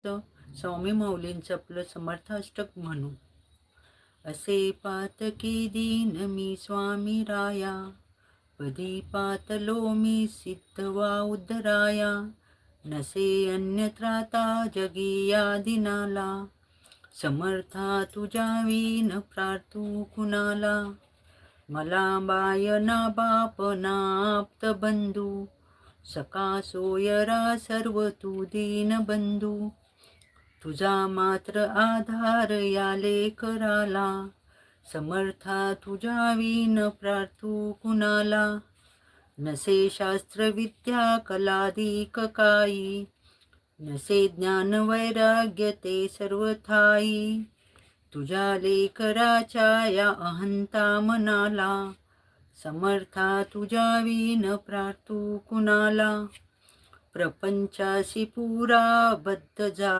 स्वामी माऊलींचं आपलं समर्थाष्टक म्हणू. असे पातकी दीन मी स्वामी राया, पदी पातलो मी सिद्ध वा उद्धराया. नसे अन्यत्राता जगी या दिनाला, समर्था तुझ्या विन प्रार्थू कुणाला. मला बाय ना बाप ना आप्त बंधू, सका सोयरा सर्व तू दीन बंधू. तुझा मात्र आधार या लेकराला, समर्था तुझ्या विन प्रार्थू कुणाला. नसे शास्त्र विद्या कलाधिक काही, नसे ज्ञान वैराग्य ते सर्व ठाई. तुझ्या लेकराच्या या अहंता मनाला, समर्था तुझ्या विन प्रार्थू कुणाला. प्रपंचाशी पुरा बद्ध